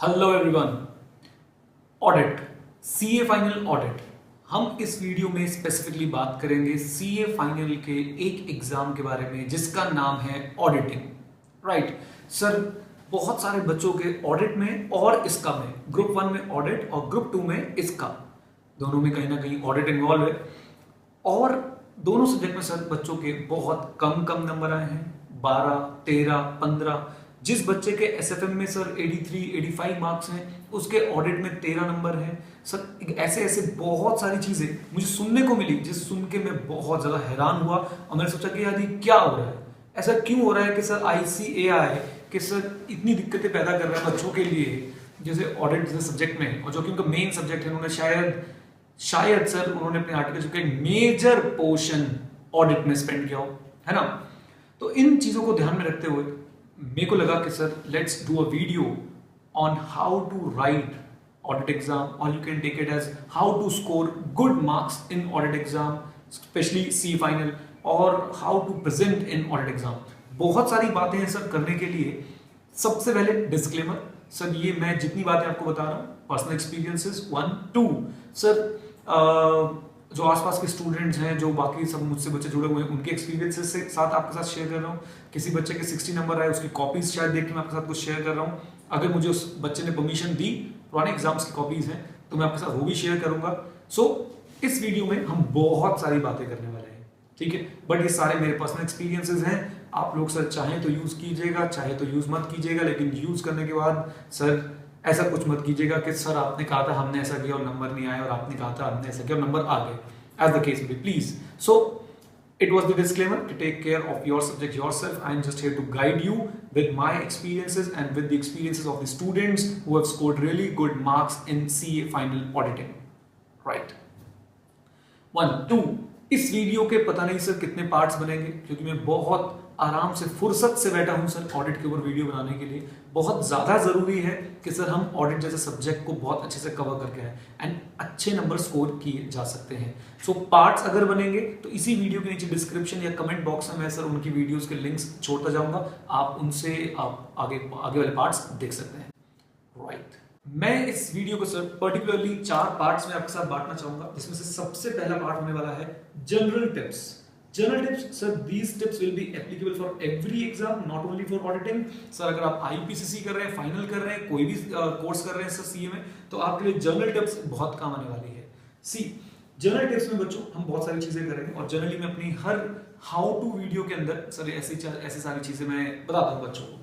Hello everyone. Audit, CA final audit. हम इस video में स्पेसिफिकली बात करेंगे सीए फाइनल के एक एग्जाम के बारे में जिसका नाम है ऑडिटिंग। राइट सर, बहुत सारे बच्चों के ऑडिट में और इसका में, ग्रुप 1 में ऑडिट और ग्रुप 2 में इसका, दोनों में कहीं ना कहीं ऑडिट इन्वॉल्व है। और दोनों सब्जेक्ट में सर बच्चों के बहुत कम कम नंबर आए हैं, 12, 13, 15। जिस बच्चे के एसएफएम में सर 83, 85 मार्क्स हैं, उसके ऑडिट में 13 नंबर हैं। सर ऐसे ऐसे बहुत सारी चीजें मुझे सुनने को मिली, जिस सुन के मैं बहुत ज्यादा हैरान हुआ और मैंने सोचा कि यार ये क्या हो रहा है, ऐसा क्यों हो रहा है कि सर आईसीएआई कि सर इतनी दिक्कतें पैदा कर रहा है बच्चों के लिए, जैसे ऑडिट जैसे सब्जेक्ट में, और जो कि उनका मेन सब्जेक्ट है। उन्होंने शायद सर उन्होंने अपने आर्टिकल का मेजर पोर्शन ऑडिट में स्पेंड किया हो, है ना। तो इन चीजों को ध्यान में रखते हुए मेरे को लगा कि sir let's do a video on how to write audit exam, और you can take it as how to score good marks in audit exam, especially C final, और how to present in audit exam. बहुत सारी बातें हैं sir करने के लिए। सबसे पहले डिस्क्लेमर सर, ये मैं जितनी बातें आपको बता रहा हूँ पर्सनल एक्सपीरियंसेस 1, 2 सर, जो आसपास के स्टूडेंट्स हैं, जो बाकी सब मुझसे बच्चे जुड़े हुए हैं, उनके एक्सपीरियंसेस से साथ आपके साथ शेयर कर रहा हूँ। किसी बच्चे के 60 नंबर आए, उसकी कॉपीज शायद देख के मैं आपके साथ कुछ शेयर कर रहा हूँ। अगर मुझे उस बच्चे ने परमिशन दी, पुराने एग्जाम्स की कॉपीज हैं, तो मैं आपके साथ वो भी शेयर करूंगा। सो इस वीडियो में हम बहुत सारी बातें करने वाले हैं, ठीक है। बट ये सारे मेरे पर्सनल एक्सपीरियंसेस हैं। आप लोग सर चाहें तो यूज कीजिएगा, चाहे तो यूज मत कीजिएगा, लेकिन यूज करने के बाद सर ऐसा कुछ मत कीजिएगा कि सर आपने कहा था हमने ऐसा किया और नंबर नहीं आया, और आपने कहा था हमने ऐसा किया और नंबर आ गए, as the case be, please. So it was the disclaimer to take care of your subject yourself. I am just here to guide you with my experiences and with the experiences of the students who have scored really good marks in CA final auditing. Right. 1, 2 इस video के पता नहीं sir कितने parts बनेंगे, क्योंकि मैं बहुत आराम से फुर्सत से बैठा हूं सर ऑडिट के ऊपर वीडियो बनाने के लिए। बहुत ज्यादा जरूरी है कि सर हम ऑडिट जैसे सब्जेक्ट को बहुत अच्छे से कवर करके आए एंड अच्छे नंबर स्कोर किए जा सकते हैं। सो पार्ट्स अगर बनेंगे तो इसी वीडियो के नीचे डिस्क्रिप्शन या कमेंट बॉक्स में मैं सर उनकी वीडियोस के लिंक्स छोड़ता जाऊंगा, आप उनसे आप आगे वाले पार्ट्स देख सकते हैं। राइट, मैं इस वीडियो को सर पर्टिकुलरली 4 पार्ट्स में आपके साथ बांटना चाहूंगा, जिसमें से सबसे पहला पार्ट होने वाला है general tips. General tips sir, these tips will be applicable for every exam, not only for auditing. Sir अगर आप आईपीसीसी कर रहे हैं, फाइनल कर रहे हैं, कोई भी कोर्स कर रहे हैं सर सीए में, तो आपके लिए जनरल टिप्स बहुत काम आने वाली है। सी जनरल टिप्स में बच्चों हम बहुत सारी चीजें करेंगे, और जनरली मैं अपनी हर हाउ टू वीडियो के अंदर सर ऐसी सारी चीजें मैं बताता हूँ बच्चों को।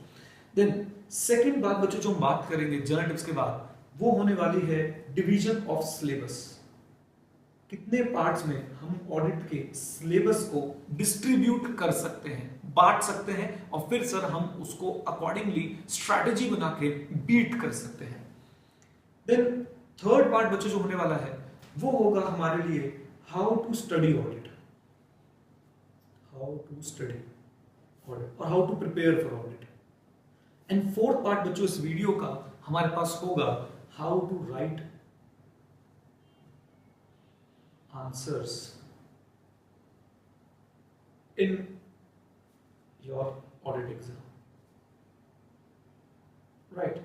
देन सेकेंड बात बच्चों जो हम बात करेंगे जनरल टिप्स के बाद, वो होने वाली है डिवीजन ऑफ सिलेबस। कितने पार्ट्स में हम ऑडिट के सिलेबस को डिस्ट्रीब्यूट कर सकते हैं, बांट सकते हैं, और फिर सर हम उसको अकॉर्डिंगली स्ट्रैटेजी बना के बीट कर सकते हैं। देन थर्ड पार्ट बच्चों जो होने वाला है वो होगा हमारे लिए how to study audit, how to study audit और how to prepare for audit. And fourth part बच्चों इस वीडियो का हमारे पास होगा how to write answers in your audit exam. Right.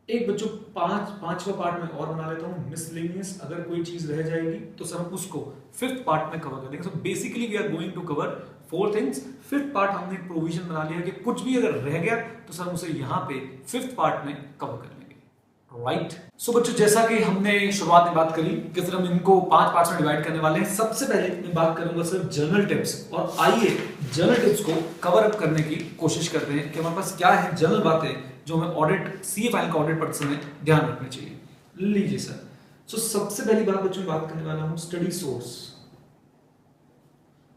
एक बच्चों पांचवा पार्ट में और बना लेता हूं मिसलेनियस। अगर कोई चीज रह जाएगी तो सर हम उसको फिफ्थ पार्ट में कवर कर देंगे। So basically we are going to cover 4 things. Fifth part हमने एक प्रोविजन बना लिया कि कुछ भी अगर रह गया तो सर हम उसे यहां पे फिफ्थ पार्ट में कवर कर लेंगे। राइट। सो बच्चों जैसा कि हमने शुरुआत में बात करी कि सर हम इनको 5 पार्ट्स में डिवाइड करने वाले हैं। सबसे पहले मैं बात करूंगा सर जनरल टिप्स, और आइए जनरल टिप्स को कवर अप करने की कोशिश करते हैं कि हमारे पास क्या है जनरल बातें जो हमें ऑडिट सीए फाइनल का ऑडिट पढ़ते समय ध्यान रखनी चाहिए। लीजिए सर, सो सबसे पहली बात बच्चों बात करने वाला हूं study source.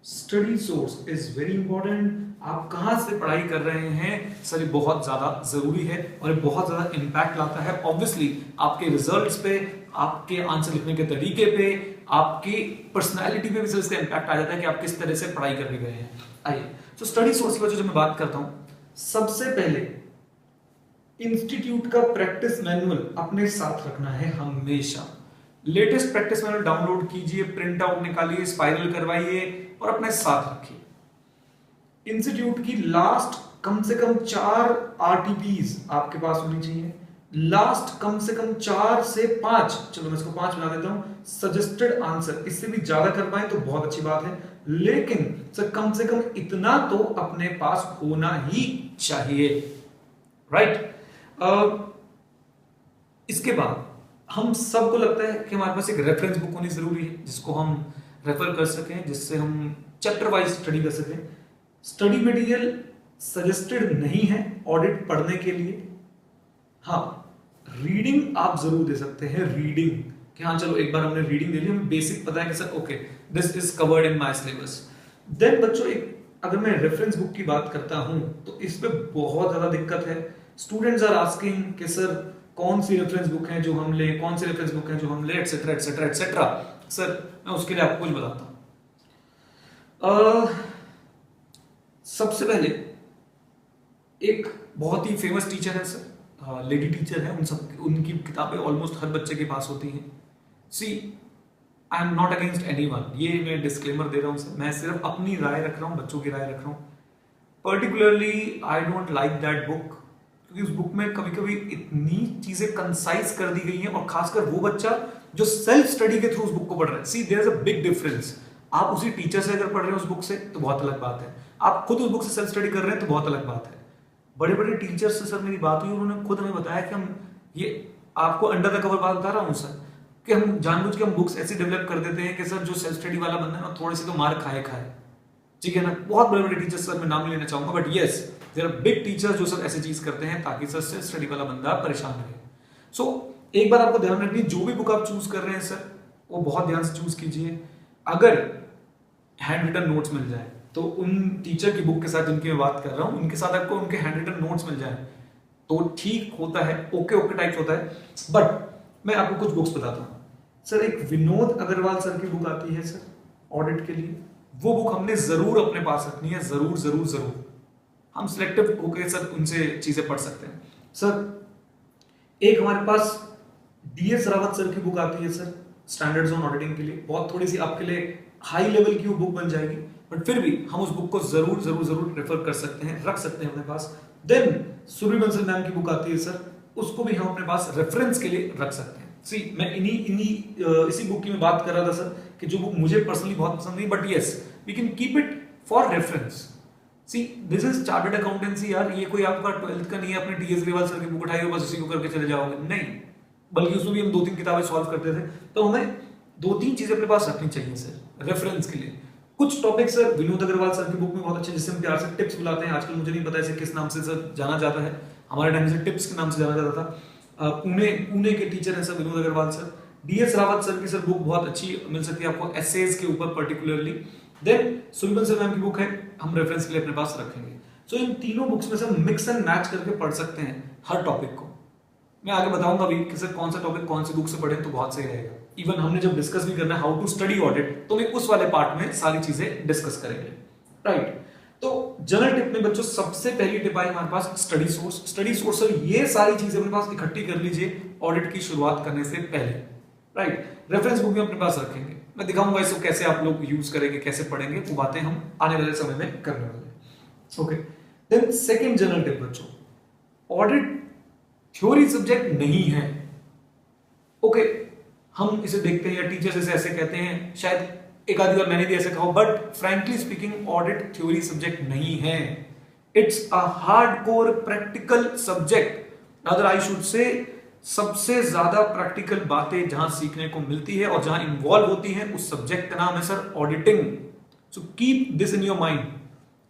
Study source is very important. आप कहां से पढ़ाई कर रहे हैं सर, ये बहुत ज्यादा जरूरी है और ये बहुत ज्यादा इंपैक्ट लाता है ऑब्वियसली आपके रिजल्ट्स पे, आपके आंसर लिखने के तरीके पे, आपकी पर्सनालिटी पे भी सर इसका इंपैक्ट आ जाता है कि आप किस तरह से पढ़ाई करके गए हैं। आइए तो स्टडी सोर्स की वजह से मैं बात करता हूं, सबसे पहले इंस्टीट्यूट का प्रैक्टिस मैनुअल अपने साथ रखना है हमेशा। लेटेस्ट प्रैक्टिस मैनुअल डाउनलोड कीजिए, प्रिंट आउट निकालिए, स्पाइरल करवाइए और अपने साथ रखिए। इंस्टीट्यूट की लास्ट कम से कम 4 आरटीपीज आपके पास होनी चाहिए। लास्ट कम से कम 4 से 5, चलो मैं इसको 5 बना देता हूं, सजेस्टेड आंसर। इससे भी ज्यादा कर पाए तो बहुत अच्छी बात है, लेकिन सर कम से कम इतना तो अपने पास होना ही चाहिए, राइट। इसके बाद हम सबको लगता है कि हमारे पास एक रेफरेंस बुक होनी जरूरी है जिसको हम रेफर कर सकें, जिससे हम चैप्टर वाइज स्टडी कर सकें। स्टडी मटेरियल सजेस्टेड नहीं है ऑडिट पढ़ने के लिए। हाँ, रीडिंग आप जरूर दे सकते हैं, रीडिंग कि हाँ चलो एक बार हमने रीडिंग दे ली, हमें बेसिक पता है कि sir okay this is covered in my syllabus. Then बच्चों एक अगर मैं रेफरेंस बुक की बात करता हूं तो इस पे बहुत ज्यादा दिक्कत है। स्टूडेंट्स आर आस्किंग कि सर कौन सी रेफरेंस बुक है जो हम ले, कौन सी रेफरेंस बुक है जो हम ले, एटसेट्रा एटसेट्रा एटसेट्रा। सर मैं उसके लिए आपको कुछ बताता हूं। सबसे पहले एक बहुत ही फेमस टीचर है सर, लेडी टीचर है, उनकी किताबें ऑलमोस्ट हर बच्चे के पास होती हैं। See I am not against anyone, ये मैं डिस्क्लेमर दे रहा हूं सर, मैं सिर्फ अपनी राय रख रहा हूं, बच्चों की राय रख रहा हूं। Particularly I don't like that book, क्योंकि उस बुक में कभी कभी इतनी चीजें कंसाइज कर दी गई हैं, और खासकर वो बच्चा जो सेल्फ स्टडी के थ्रू उस बुक को पढ़ रहा है। See there is a big difference. आप उसी टीचर से अगर पढ़ रहे हैं उस बुक से तो बहुत अलग बात है, आप खुद उस बुक से सेल्फ स्टडी कर रहे हैं तो बहुत अलग बात है। बड़े बड़े टीचर्स से सर मेरी बात हुई, उन्होंने खुद हमें बताया कि हम ये आपको अंडर द कवर बात बता रहा हूँ सर, कि हम जानबूझ के हम बुक्स ऐसी डेवलप कर देते हैं कि सर जो सेल्फ स्टडी वाला बंदा है ना थोड़ी सी तो मार खाए, ठीक है ना। बहुत बड़े बड़े टीचर्स सर मैं नाम लेना चाहूंगा, but yes there are big teachers जो सर ऐसी चीज करते हैं ताकि सर सेल्फ स्टडी वाला बंदा परेशान रहे। सो एक बार आपको ध्यान रखनी, जो भी बुक आप चूज कर रहे हैं सर वो बहुत ध्यान से चूज कीजिए। अगर हैंड रिटन नोट्स मिल जाए तो उन टीचर की बुक के साथ जिनकी मैं बात कर रहा हूं उनके साथ आपको उनके हैंड रिटन नोट्स मिल जाए तो ठीक होता है, ओके ओके टाइप होता है। बट मैं आपको कुछ बुक्स बताता हूं सर। एक विनोद अग्रवाल सर की बुक आती है सर ऑडिट के लिए, वो बुक हमने जरूर अपने पास रखनी है, जरूर जरूर जरूर। हम सिलेक्टिव होकर सर उनसे चीजें पढ़ सकते हैं सर। एक हमारे पास डीएस रावत सर की बुक आती है सर स्टैंडर्ड्स ऑन ऑडिटिंग के लिए, बहुत थोड़ी सी आपके लिए हाई लेवल की वो बुक बन जाएगी, बट फिर भी हम उस बुक को जरूर जरूर जरूर रेफर कर सकते हैं, रख सकते हैं अपने पास। देन सुरभि बंसल मैम की बुक आती है सर, उसको भी हम अपने पास रेफरेंस के लिए रख सकते हैं। सी मैं इसी बुक की मैं बात कर रहा था सर कि जो बुक मुझे पर्सनली बहुत पसंद नहीं, but yes we can keep it for reference. See this is chartered accountancy यार, ये कोई आपका 12th का नहीं है अपने टीएस अग्रवाल सर की बुक उठाई बस उसी को करके चले जाओगे, नहीं। बल्कि उसमें भी हम 2-3 किताबें सॉल्व करते थे, तो हमें 2-3 चीजें अपने पास रखनी चाहिए सर रेफरेंस के लिए। कुछ topic sir Vinod Agrawal sir की बुक में बहुत अच्छे, जिससे हम प्यार से टिप्स बुलाते हैं। आजकल मुझे नहीं पता इसे किस नाम से सर जाना जाता है, हमारे टाइम से टिप्स के नाम से जाना जाता था। पुणे के टीचर हैं sir Vinod Agrawal sir. DS Rawat sir की सर बुक बहुत अच्छी मिल सकती है आपको एसेज के ऊपर particularly. Then Surbhi Bansal ma'am की बुक है, हम रेफरेंस के लिए अपने पास रखेंगे। सो इन तीनों बुक्स में से हम मिक्स एंड मैच करके पढ़ सकते हैं हर टॉपिक को। मैं आगे बताऊंगा भी कि सर कौन सा टॉपिक कौन सी बुक से पढ़े तो बहुत सही रहेगा। इवन हमने जब डिस्कस भी करना है हाउ टू स्टडी ऑडिट, तो मैं उस वाले पार्ट में सारी चीजें डिस्कस करेंगे, राइट। तो जनरल टिप में बच्चों सबसे पहली टिप आई हमारे पास study source. Study source sir ये सारी चीजें अपने पास इकट्ठी कर लीजिए ऑडिट की शुरुआत करने से पहले, राइट। रेफरेंस बुक भी अपने पास रखेंगे, मैं दिखाऊंगा इसको कैसे आप लोग यूज करेंगे, कैसे पढ़ेंगे, वो बातें हम आने वाले समय में करने वाले हैं। Okay, then second general tip बच्चों, ऑडिट थ्योरी सब्जेक्ट नहीं है। ओके, हम इसे देखते हैं या टीचर्स इसे ऐसे कहते हैं, शायद एक आधी बार मैंने भी ऐसे कहा, but frankly speaking audit theory subject नहीं है। It's a hardcore practical subject, other I should say सबसे ज्यादा प्रैक्टिकल बातें जहां सीखने को मिलती है और जहां इन्वॉल्व होती हैं उस सब्जेक्ट का नाम है sir auditing. So keep this in your mind,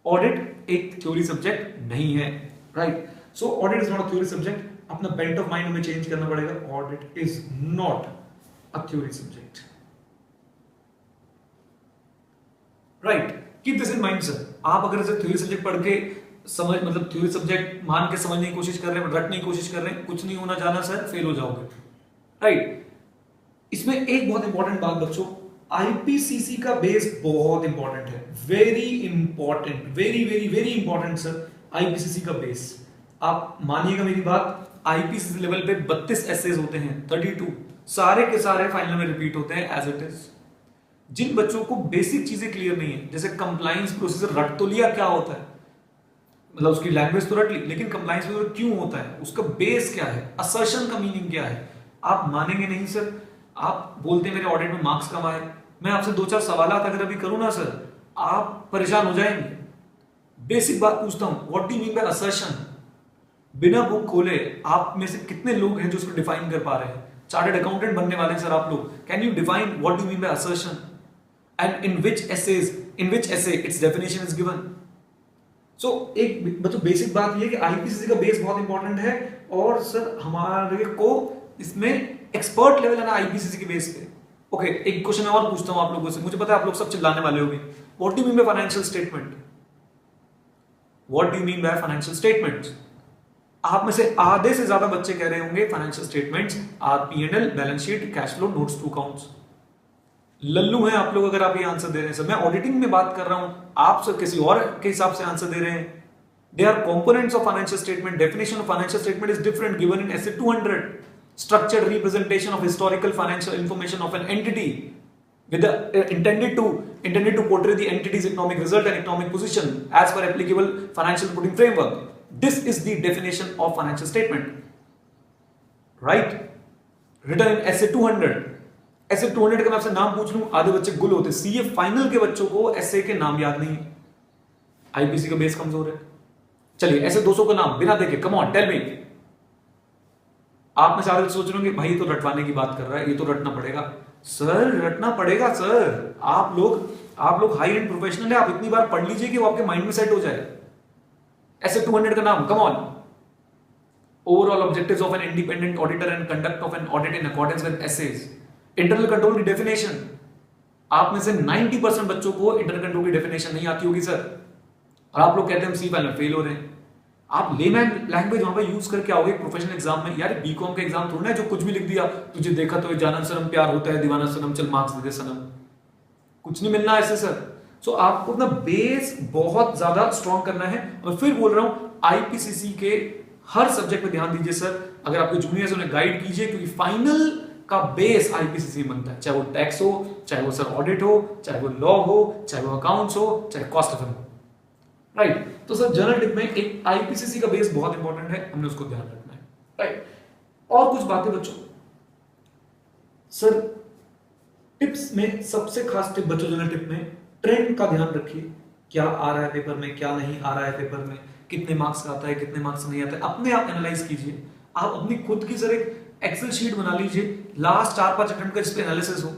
audit एक थ्योरी सब्जेक्ट नहीं है, right. So audit is not a theory subject, अपना बेंट ऑफ माइंड में चेंज करना पड़ेगा। Audit is not a theory subject, right. Keep this in mind sir. आप अगर इसे थ्योरी सब्जेक्ट पढ़ के समझ मतलब थ्योरी सब्जेक्ट मान के समझने की कोशिश कर रहे हैं, रटने की कोशिश कर रहे हैं, कुछ नहीं होना जाना सर, फेल हो जाओगे, राइट। इसमें एक बहुत इंपॉर्टेंट बात बच्चों, आईपीसीसी का बेस बहुत इंपॉर्टेंट है, very important, very very very important sir IPCC का बेस। आप मानिएगा मेरी बात, आईपीसीसी लेवल पे 32 एसेज होते हैं, 32 सारे के सारे फाइनल में रिपीट होते हैं एज इट इज। जिन बच्चों को बेसिक चीजें क्लियर नहीं है, जैसे कंप्लायंस प्रोसीजर रट तो लिया क्या होता है, मतलब उसकी लैंग्वेज तो रट ली, लेकिन कंप्लायंस फेलियर क्यों होता है, उसका बेस क्या है, असर्शन का मीनिंग क्या है। आप मानेंगे नहीं सर, आप बोलते हैं मेरे ऑडिट में मार्क्स कम आए, मैं आपसे 2-4 सवाल अगर अभी करूं ना सर, आप परेशान हो जाएंगे। बेसिक बात पूछता हूं, what do you mean by assertion. बिना बुक खोले आप में से कितने लोग हैं जो उसको डिफाइन कर पा रहे हैं। चार्टर्ड अकाउंटेंट बनने वाले हैं सर आप लोग, can you define what do you mean by assertion and in which essay it's definition is given. So एक मतलब बेसिक बात ये है कि आईपीसीसी का बेस बहुत इंपॉर्टेंट है, और सर हमारे को इसमें एक्सपर्ट लेवल है ना आईपीसीसी के बेस पे। ओके, एक क्वेश्चन मैं और पूछता हूं आप लोगों से, मुझे पता है आप लोग सब चिल्लाने वाले होंगे, what do you mean by financial statement, what do you mean by financial statements. आप में से आधे से ज्यादा बच्चे कह रहे होंगे financial statements are P&L, balance sheet, cash flow, notes to accounts. लल्लू हैं आप लोग अगर आप ये आंसर दे रहे हैं सर, मैं ऑडिटिंग में बात कर रहा हूं, आप सर किसी और के हिसाब से आंसर दे रहे हैं। They are components of financial statement, definition of financial statement is different given in SA 200, structured representation of historical financial information of an entity with the intended to portray the entity's economic result and economic position as per applicable financial reporting framework. This is the definition of financial statement, right? Written in essay 200. essay 200 का मैं आपसे नाम पूछ लूं, आधे बच्चे गुल होते। सीए फाइनल के बच्चों को essay के नाम याद नहीं, आईपीसी का बेस कमजोर है। चलिए essay 200 का नाम बिना देखे, कम ऑन टेल मी। आप में से आधे सोच रहे होंगे भाई ये तो रटवाने की बात कर रहा है, ये तो रटना पड़ेगा। सर रटना पड़ेगा सर, आप लोग हाई एंड प्रोफेशनल है, आप इतनी बार पढ़ लीजिए कि वो आपके माइंड में सेट हो जाए। ऐसे 200 का नाम, come on. Overall objectives of an independent auditor and conduct of an audit in accordance with SAs. Internal control की डेफिनेशन, आप में से 90% बच्चों को इंटरनल कंट्रोल की डेफिनेशन नहीं आती होगी सर, और आप लोग कहते हैं हम सी फाइनल फेल हो रहे हैं। आप लेमैन लैंग्वेज वहां पे यूज करके आओगे प्रोफेशनल एग्जाम में। यार बीकॉम का एग्जाम थोड़ा है जो कुछ भी लिख दिया, तुझे देखा तो जाना सनम, प्यार होता है दीवाना सनम, चल मार्क्स दे दे सनम, कुछ नहीं मिलना ऐसे सर। सो आपको अपना बेस बहुत ज्यादा स्ट्रॉन्ग करना है। और फिर बोल रहा हूं आईपीसीसी के हर सब्जेक्ट पे ध्यान दीजिए सर, अगर आपके जूनियर्स उन्हें गाइड कीजिए, क्योंकि फाइनल का बेस आईपीसीसी में बनता है, चाहे वो टैक्स हो, चाहे वो सर ऑडिट हो, चाहे वो लॉ हो, चाहे वो अकाउंट्स हो, चाहे कॉस्ट ऑफ हो, राइट। तो सर जनरल टिप में एक आईपीसीसी का बेस बहुत इंपॉर्टेंट है, हमने उसको ध्यान रखना है, राइट। और कुछ बातें बच्चों, सर टिप्स में सबसे खास टिप बच्चों जनरल टिप में ट्रेंड का ध्यान रखिए, क्या आ रहा है पेपर में, क्या नहीं आ रहा है पेपर में, कितने मार्क्स का आता है, कितने मार्क्स नहीं आता है, अपने आप एनालाइज कीजिए। आप अपनी खुद की सर एक एक्सेल शीट बना लीजिए, लास्ट 4-5 अटेम्प्ट का जिसपे एनालिसिस हो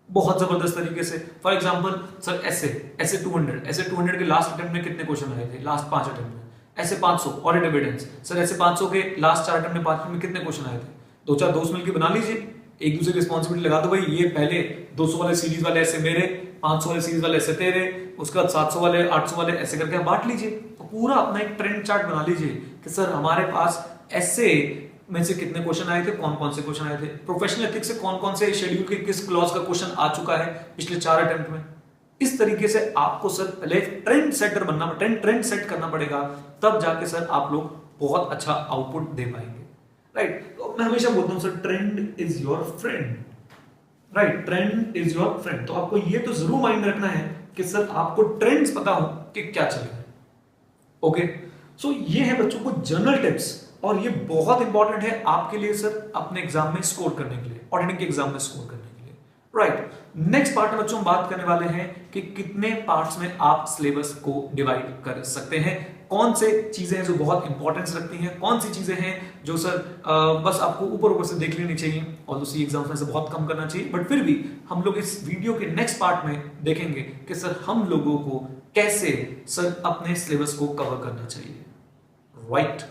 बहुत जबरदस्त तरीके से। फॉर एग्जांपल सर ऐसे 200 के लास्ट अटेम्प्ट में कितने क्वेश्चन आए थे, लास्ट 5 अटेम्प्ट में। ऐसे 500 ऑडिट एविडेंस, सर ऐसे 500 के लास्ट 4 अटेम्प्ट में 5 में कितने क्वेश्चन आए थे। 2-4 दोस्त मिलकर बना लीजिए, एक दूसरे की रिस्पॉन्सिबिलिटी लगा दो, भाई ये पहले 200 वाले सीरीज वाले ऐसे मेरे, 500 वाले सीरीज वाले ऐसे तेरे, उसके बाद 700 वाले 800 वाले ऐसे करके बांट लीजिए। तो पूरा अपना एक ट्रेंड चार्ट बना लीजिए कि सर हमारे पास ऐसे में से कितने क्वेश्चन आए थे, कौन कौन से क्वेश्चन आए थे, प्रोफेशनल एथिक्स से कौन कौन से शेड्यूल के किस क्लॉज का क्वेश्चन आ चुका है पिछले 4 अटेम्प्ट में। इस तरीके से आपको सर पहले ट्रेंड सेटर बनना, ट्रेंड सेट करना पड़ेगा, तब जाके सर आप लोग बहुत अच्छा आउटपुट दे पाएंगे, राइट। तो मैं हमेशा बोलता हूं sir trend is your friend, right, trend is your friend. तो आपको ये तो जरूर माइंड रखना है कि सर आपको ट्रेंड्स पता हो कि क्या चलेगा। ओके, सो ये है बच्चों को जनरल टिप्स, और ये बहुत इंपॉर्टेंट है आपके लिए सर अपने एग्जाम में स्कोर करने के लिए, ऑडिटिंग के एग्जाम में स्कोर करने के लिए, राइट। नेक्स्ट पार्ट में बच्चों हम बात करने वाले हैं कि कितने पार्ट्स में आप सिलेबस को डिवाइड कर सकते हैं, कौन से चीजें हैं जो बहुत इंपॉर्टेंस रखती हैं, कौन सी चीजें हैं जो सर बस आपको ऊपर ऊपर से देख लेनी चाहिए, और दूसरी एग्जाम्स में से बहुत कम करना चाहिए। बट फिर भी हम लोग इस वीडियो के नेक्स्ट पार्ट में देखेंगे कि सर हम लोगों को कैसे सर अपने सिलेबस को कवर करना चाहिए, राइट।